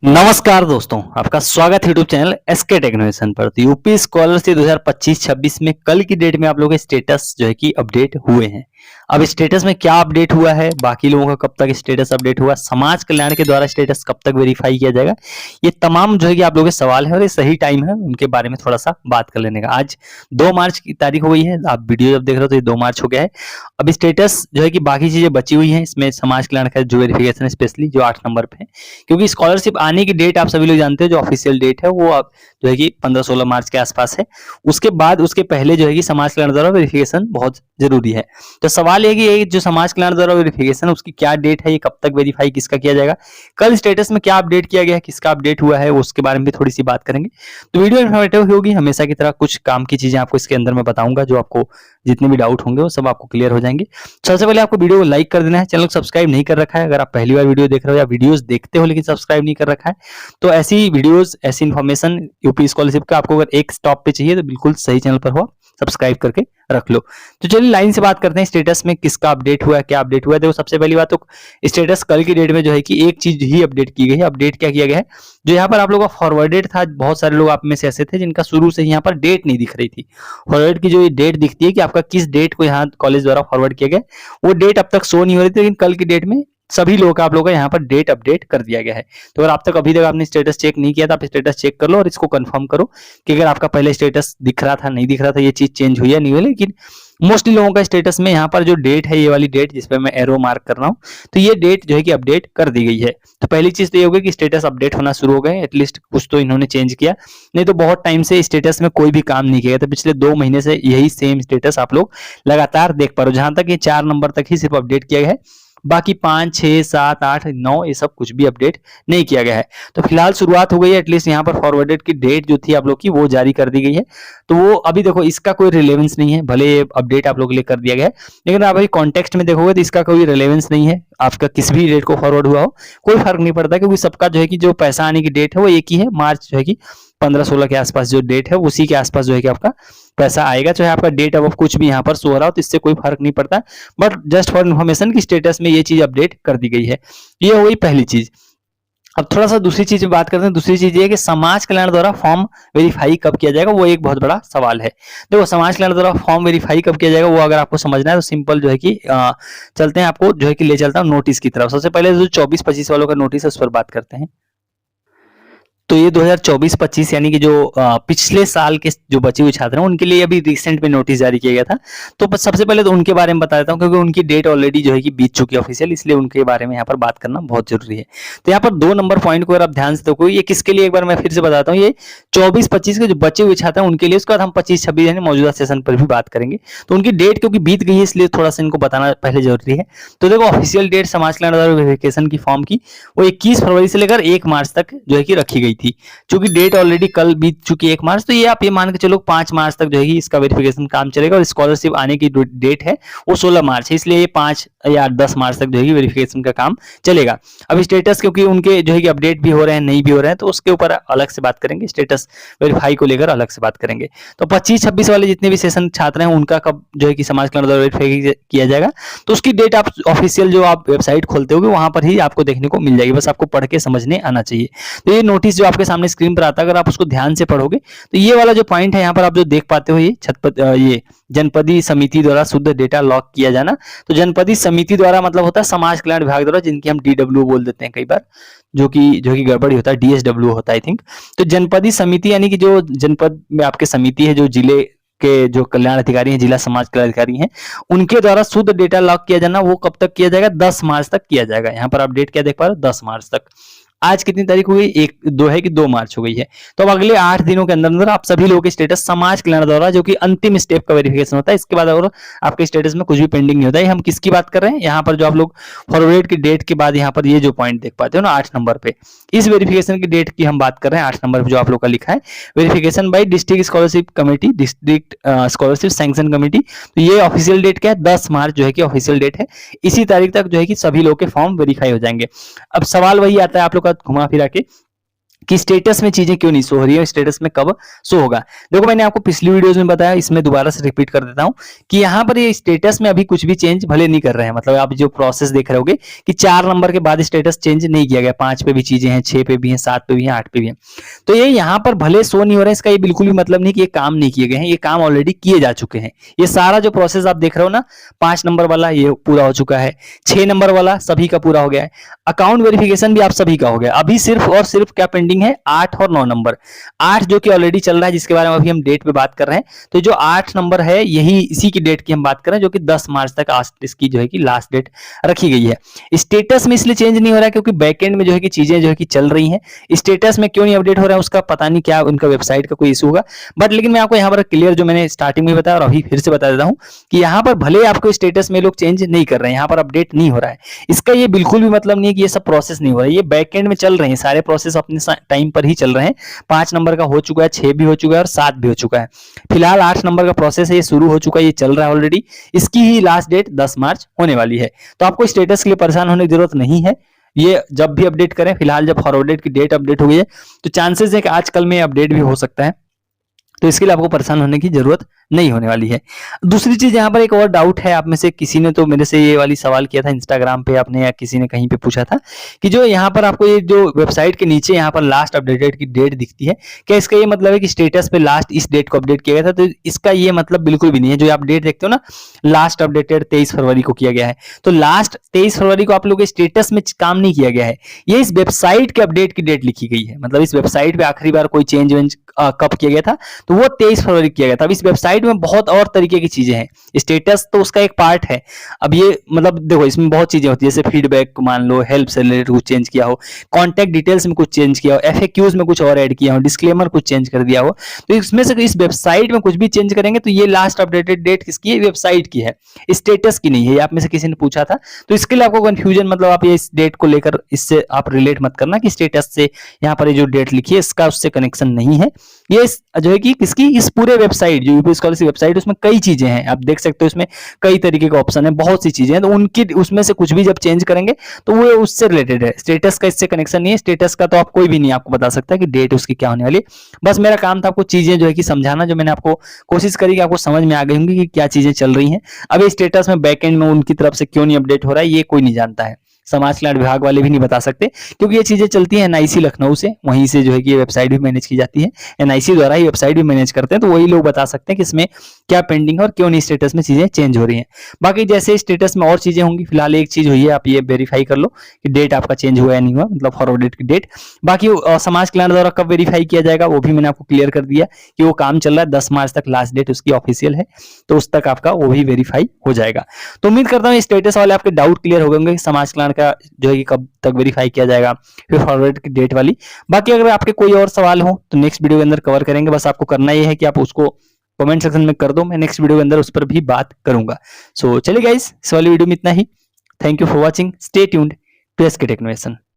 नमस्कार दोस्तों, आपका स्वागत है यूट्यूब चैनल एसके टेक्नोलॉजी पर। तो यूपी स्कॉलरशिप 2025-26 में कल की डेट में आप लोगों के स्टेटस जो है कि अपडेट हुए हैं। अब स्टेटस में क्या अपडेट हुआ है, बाकी लोगों का कब तक स्टेटस अपडेट हुआ, समाज कल्याण के द्वारा स्टेटस कब तक वेरीफाई किया जाएगा, ये तमाम जो है कि आप लोगों के सवाल है और ये सही टाइम है उनके बारे में थोड़ा सा बात कर लेने का। आज 2 मार्च की तारीख हो गई है, आप वीडियो जब देख रहे हो तो ये 2 मार्च हो गया है। अब स्टेटस जो है कि बाकी चीजें बची हुई हैं, इसमें समाज कल्याण का जो वेरिफिकेशन है स्पेशली जो 8 नंबर पे है, क्योंकि स्कॉलरशिप आने की डेट आप सभी लोग जानते हैं, जो ऑफिशियल डेट है वो आप जो है कि 15-16 मार्च के आसपास है। उसके बाद उसके पहले जो है कि समाज कल्याण द्वारा वेरिफिकेशन बहुत जरूरी है। तो सवाल ये कि ये जो समाज कल्याण द्वारा वेरिफिकेशन उसकी क्या डेट है, ये कब तक वेरीफाई किसका किया जाएगा, कल स्टेटस में क्या अपडेट किया गया है, किसका अपडेट हुआ है, उसके बारे में भी थोड़ी सी बात करेंगे। तो वीडियो इन्फॉर्मेटिव होगी, हमेशा की तरह कुछ काम की चीजें आपको इसके अंदर मैं बताऊंगा, जो आपको जितने भी डाउट होंगे वो सब आपको क्लियर हो जाएंगे। सबसे पहले आपको वीडियो को लाइक कर देना है, चैनल को सब्सक्राइब नहीं कर रखा है, अगर आप पहली बार वीडियो देख रहे हो या वीडियोस देखते हो लेकिन सब्सक्राइब नहीं कर रखा है, तो ऐसी वीडियोस ऐसी इन्फॉर्मेशन यूपी स्कॉलरशिप का आपको अगर एक स्टॉप पे चाहिए तो बिल्कुल सही चैनल पर हो, सब्सक्राइब करके रख लो। तो चलिए लाइन से बात करते हैं, स्टेटस में किसका अपडेट हुआ है, क्या अपडेट हुआ है। देखो सबसे पहली बात तो स्टेटस कल की डेट में जो है कि एक चीज ही अपडेट की गई है। अपडेट क्या किया गया है, जो यहाँ पर आप लोगों का फॉरवर्डेड था, बहुत सारे लोग आप में से ऐसे थे जिनका शुरू से यहाँ पर डेट नहीं दिख रही थी। फॉरवर्ड की जो ये डेट दिखती है कि आपका किस डेट को यहाँ कॉलेज द्वारा फॉरवर्ड किया गया, वो डेट अब तक शो नहीं हो रही थी, लेकिन कल की डेट में सभी लोगों का आप लोगों का यहाँ पर डेट अपडेट कर दिया गया है। तो अगर आप तक अभी तक आपने स्टेटस चेक नहीं किया था, आप स्टेटस चेक कर लो और इसको कंफर्म करो कि अगर आपका पहले स्टेटस दिख रहा था नहीं दिख रहा था, ये चीज चेंज हुई है नहीं हुई। लेकिन मोस्टली लोगों का स्टेटस में यहाँ पर जो डेट है, ये वाली डेट जिसपे मैं एरो मार्क कर रहा हूँ, तो ये डेट जो है कि अपडेट कर दी गई है। तो पहली चीज तो ये होगी कि स्टेटस अपडेट होना शुरू हो गए, एटलीस्ट कुछ तो इन्होंने चेंज किया। नहीं तो बहुत टाइम से स्टेटस में कोई भी काम नहीं किया गया, तो पिछले 2 महीने से यही सेम स्टेटस आप लोग लगातार देख पा रहे हो। जहां तक ये 4 नंबर तक ही सिर्फ अपडेट किया गया है, बाकी 5, 6, 7, 8, 9 ये सब कुछ भी अपडेट नहीं किया गया है। तो फिलहाल शुरुआत हो गई है, एटलीस्ट यहाँ पर फॉरवर्डेड की डेट जो थी आप लोग की वो जारी कर दी गई है। तो वो अभी देखो इसका कोई रिलेवेंस नहीं है, भले ये अपडेट आप लोग के लिए कर दिया गया है, लेकिन आप अभी कॉन्टेक्स्ट में देखोगे तो इसका कोई रिलेवेंस नहीं है। आपका किस भी डेट को फॉरवर्ड हुआ हो कोई फर्क नहीं पड़ता, क्योंकि सबका जो है कि जो पैसा आने की डेट है वो एक ही है। मार्च जो है कि 15-16 के आसपास जो डेट है उसी के आसपास जो है कि आपका पैसा आएगा। चाहे आपका डेट अब कुछ भी यहाँ पर शो हो रहा हो तो इससे कोई फर्क नहीं पड़ता, बट जस्ट फॉर इन्फॉर्मेशन की स्टेटस में ये चीज अपडेट कर दी गई है। ये हो गई पहली चीज। अब थोड़ा सा दूसरी चीज में बात करते हैं। दूसरी चीज ये है कि समाज कल्याण द्वारा फॉर्म वेरीफाई कब किया जाएगा, वो एक बहुत बड़ा सवाल है। देखो समाज कल्याण द्वारा फॉर्म वेरीफाई कब किया जाएगा वो अगर आपको समझना है तो सिंपल जो है कि चलते हैं, आपको जो है कि ले चलता हूँ नोटिस की तरफ। सबसे पहले जो 24-25 वालों का नोटिस है उस पर बात करते हैं। तो ये 2024-25 यानी कि जो पिछले साल के जो बचे हुए छात्र हैं उनके लिए अभी रिसेंट में नोटिस जारी किया गया था। तो सबसे पहले तो उनके बारे में बता देता हूँ, क्योंकि उनकी डेट ऑलरेडी जो है कि बीत चुकी है ऑफिशियल, इसलिए उनके बारे में यहाँ पर बात करना बहुत जरूरी है। तो यहाँ पर 2 नंबर पॉइंट को अगर आप ध्यान से देखो, ये किसके लिए एक बार मैं फिर से बताता हूँ, ये 24-25 के जो बचे हुए छात्र हैं उनके लिए। उसके बाद हम 25-26 यानी मौजूदा सेशन पर भी बात करेंगे। तो उनकी डेट क्योंकि बीत गई है इसलिए थोड़ा सा इनको बताना पहले जरूरी है। तो देखो ऑफिशियल डेट समाज कल्याण द्वारा वेरिफिकेशन की फॉर्म की वो 21 फरवरी से लेकर 1 मार्च तक जो है कि रखी गई थी। चूंकि डेट ऑलरेडी कल बीत चुकी है 1 मार्च, तो ये आप ये मान के चलो 5 मार्च तक जो है इसका वेरिफिकेशन काम चलेगा। और स्कॉलरशिप आने की डेट है वो 16 मार्च है, इसलिए ये 5 या 10 मार्च तक जो है वेरिफिकेशन का काम चलेगा। अब स्टेटस क्योंकि उनके जो है कि अपडेट भी हो रहे हैं नहीं भी हो रहे हैं, तो उसके ऊपर अलग से बात करेंगे, स्टेटस वेरीफाई को लेकर अलग से बात करेंगे। तो 25-26 वाले जितने भी सेशन छात्र हैं उनका कब जो है कि समाज कल्याण द्वारा वेरीफाई किया जाएगा, तो उसकी डेट आप ऑफिशियल जो आप वेबसाइट खोलते होगे वहां पर ही आपको देखने को मिल जाएगी, बस आपको पढ़ के समझने आना चाहिए। तो ये नोटिस जो आपके सामने स्क्रीन पर आता है, अगर आप उसको ध्यान से पढ़ोगे तो ये वाला जो पॉइंट है यहाँ पर आप जो देख पाते हो, ये जनपदीय समिति द्वारा शुद्ध डेटा लॉक किया जाना। तो जनपदीय समिति द्वारा मतलब होता है समाज कल्याण विभाग द्वारा, जिनकी हम डीडब्ल्यू बोल देते हैं कई बार, जो कि गड़बड़ी होता है, डीएसडब्ल्यू होता है आई थिंक। तो जनपदीय समिति यानी कि जो जनपद में आपके समिति है, जो जिले के जो कल्याण अधिकारी हैं, जिला समाज कल्याण अधिकारी हैं, उनके द्वारा शुद्ध डेटा लॉक किया जाना, वो कब तक किया जाएगा, 10 मार्च तक किया जाएगा। यहाँ पर आप डेट क्या देख पा रहे हो, 10 मार्च तक। आज कितनी तारीख हो गई, 2 मार्च हो गई है। तो अब अगले 8 दिनों के अंदर अंदर आप सभी लोगों के स्टेटस समाज कल्याण द्वारा, जो कि अंतिम स्टेप का वेरिफिकेशन होता है, इसके बाद और आपके स्टेटस में कुछ भी पेंडिंग नहीं होता है। हम किसकी बात कर रहे हैं यहाँ पर, जो आप लोग फॉरवर्ड की डेट के बाद यहाँ पर ये जो पॉइंट देख पाते हो ना 8 नंबर पे, इस वेरिफिकेशन की डेट की हम बात कर रहे हैं। 8 नंबर पे जो आप लोग का लिखा है verification by district scholarship committee, district scholarship sanction committee, तो ये ऑफिशियल डेट क्या है, 10 मार्च जो है कि ऑफिशियल डेट है। इसी तारीख तक जो है कि सभी लोग के फॉर्म वेरीफाई हो जाएंगे। अब सवाल वही आता है आप लोग का घुमा फिरा के कि स्टेटस में चीजें क्यों नहीं शो हो रही है, स्टेटस में कब शो होगा। देखो मैंने आपको पिछली वीडियोस में बताया, इसमें दोबारा से रिपीट कर देता हूं कि यहाँ पर ये स्टेटस में अभी कुछ भी चेंज भले नहीं कर रहे हैं। मतलब आप जो प्रोसेस देख रहे होगे कि 4 नंबर के बाद स्टेटस चेंज नहीं किया गया, 5 पे भी चीजें हैं, 6 पे भी हैं, 7 पे भी हैं, 8 पे भी हैं। तो ये यहाँ पर भले शो नहीं हो रहा है, इसका ये बिल्कुल भी मतलब नहीं कि ये काम नहीं किए गए हैं, ये काम ऑलरेडी किए जा चुके हैं। ये सारा जो प्रोसेस आप देख रहे हो ना, 5 नंबर वाला ये पूरा हो चुका है, 6 नंबर वाला सभी का पूरा हो गया है, अकाउंट वेरिफिकेशन भी आप सभी का हो गया। अभी सिर्फ और सिर्फ क्या पेंडिंग है, 8 और 9 नंबर। 8 जो कि ऑलरेडी चल रहा है, जिसके बारे में अभी हम डेट पे बात कर रहे हैं। तो जो 8 नंबर है, यही इसी की डेट की हम बात कर रहे हैं, जो कि 10 मार्च तक इसकी जो है कि लास्ट डेट रखी गई है। स्टेटस में इसलिए चेंज नहीं हो रहा है क्योंकि बैकएंड में जो है कि चीजें जो है कि चल रही हैं। स्टेटस में क्यों नहीं अपडेट हो रहा है, उसका पता नहीं, क्या उनका वेबसाइट का कोई इशू होगा। बट लेकिन मैं आपको यहाँ पर क्लियर, जो मैंने स्टार्टिंग में बताया और अभी फिर से बता देता हूँ कि यहाँ पर भले आपको स्टेटस में लोग चेंज नहीं कर रहे हैं, यहाँ पर अपडेट नहीं हो रहा है, इसका ये बिल्कुल भी मतलब नहीं है कि ये सब प्रोसेस नहीं हो रहा है। ये बैकएंड में चल रहे हैं, सारे प्रोसेस अपने टाइम पर ही चल रहे हैं। 5 नंबर का हो चुका है, 6 भी हो चुका है और 7 भी हो चुका है। फिलहाल 8 नंबर का प्रोसेस है, ये शुरू हो चुका है, ये चल रहा है ऑलरेडी। इसकी ही लास्ट डेट 10 मार्च होने वाली है। तो आपको स्टेटस के लिए परेशान होने की जरूरत नहीं है। ये जब भी अपडेट करें, फिलहाल जब फॉरवर्डेड की डेट अपडेट हो गई है, तो चांसेस है कि आजकल में अपडेट भी हो सकता है। तो इसके लिए आपको परेशान होने की जरूरत नहीं होने वाली है। दूसरी चीज, यहाँ पर एक और डाउट है, आप में से किसी ने तो मेरे से ये वाली सवाल किया था इंस्टाग्राम पे आपने, या किसी ने कहीं पे पूछा था कि जो यहाँ पर आपको ये जो वेबसाइट के नीचे यहाँ पर लास्ट अपडेटेड की डेट दिखती है, क्या इसका ये मतलब है कि स्टेटस पे लास्ट इस डेट को अपडेट किया गया था? तो इसका ये मतलब बिल्कुल भी नहीं है। जो आप डेट देखते हो ना, लास्ट अपडेटेड 23 फरवरी को किया गया है, तो लास्ट 23 फरवरी को आप लोग के स्टेटस में काम नहीं किया गया है, ये इस वेबसाइट के अपडेट की डेट लिखी गई है। मतलब इस वेबसाइट पे आखिरी बार कोई चेंज वेंज कब किया गया था, तो वो 23 फरवरी किया गया था। अब इस वेबसाइट में बहुत और तरीके की चीजें हैं, स्टेटस तो उसका एक पार्ट है। अब ये मतलब देखो, इसमें बहुत चीजें होती है, जैसे फीडबैक मान लो, हेल्प से रिलेटेड कुछ चेंज किया हो, कॉन्टैक्ट डिटेल्स में कुछ चेंज किया हो, एफएक्यूज में कुछ और ऐड किया हो, डिस्क्लेमर कुछ चेंज कर दिया हो। तो इसमें से इस वेबसाइट में कुछ भी चेंज करेंगे तो ये लास्ट अपडेटेड डेट किसकी है? वेबसाइट की है, स्टेटस की नहीं है। आप में से किसी ने पूछा था, तो इसके लिए आपको कंफ्यूजन, मतलब आप ये इस डेट को लेकर इससे आप रिलेट मत करना कि स्टेटस से यहाँ पर ये जो डेट लिखी है इसका उससे कनेक्शन नहीं है। ये जो है कि किसकी, इस पूरे वेबसाइट, जो यूपी स्कॉलरशिप वेबसाइट, उसमें कई चीजें हैं, आप देख सकते हो, इसमें कई तरीके के ऑप्शन है, बहुत सी चीजें हैं। तो उनकी उसमें से कुछ भी जब चेंज करेंगे तो वो उससे रिलेटेड है, स्टेटस का इससे कनेक्शन नहीं है। स्टेटस का तो आप कोई भी नहीं आपको बता सकता कि डेट उसकी क्या होने वाली है। बस मेरा काम था आपको चीजें जो है कि समझाना, जो मैंने आपको कोशिश करी कि आपको समझ में आ गई होंगी कि क्या चीजें चल रही हैं। अब ये स्टेटस में बैकएंड में उनकी तरफ से क्यों नहीं अपडेट हो रहा है, ये कोई नहीं जानता है, समाज कल्याण विभाग वाले भी नहीं बता सकते, क्योंकि ये चीजें चलती हैं एनआईसी लखनऊ से, वहीं से जो है कि ये वेबसाइट भी मैनेज की जाती है, एनआईसी द्वारा ही वेबसाइट भी मैनेज करते हैं। तो वही लोग बता सकते हैं कि इसमें क्या पेंडिंग है और क्यों नहीं स्टेटस में चीजें चेंज हो रही हैं। बाकी जैसे स्टेटस में और चीजें होंगी, फिलहाल एक चीज हुई है, आप ये वेरीफाई कर लो कि डेट आपका चेंज हुआ या नहीं हुआ, मतलब फॉरवर्डेड की डेट। बाकी समाज कल्याण द्वारा कब वेरीफाई किया जाएगा वो भी मैंने आपको क्लियर कर दिया कि वो काम चल रहा है, 10 मार्च तक लास्ट डेट उसकी ऑफिशियल है, तो उस तक आपका वो भी वेरीफाई हो जाएगा। तो उम्मीद करता हूँ स्टेटस वाले आपके डाउट क्लियर हो गए, समाज कल्याण का जो है कि कब तक वेरीफाई किया जाएगा, फिर फॉरवर्ड की डेट वाली। बाकी अगर आपके कोई और सवाल हो तो नेक्स्ट वीडियो के अंदर कवर करेंगे। बस आपको करना ये है कि आप उसको कमेंट सेक्शन में कर दो, मैं नेक्स्ट वीडियो के अंदर उस पर भी बात करूंगा। सो चलिए गाइस, इस वाली वीडियो में इतना ही। Thank you for watching, stay tuned to SK टेक्नोवेशन।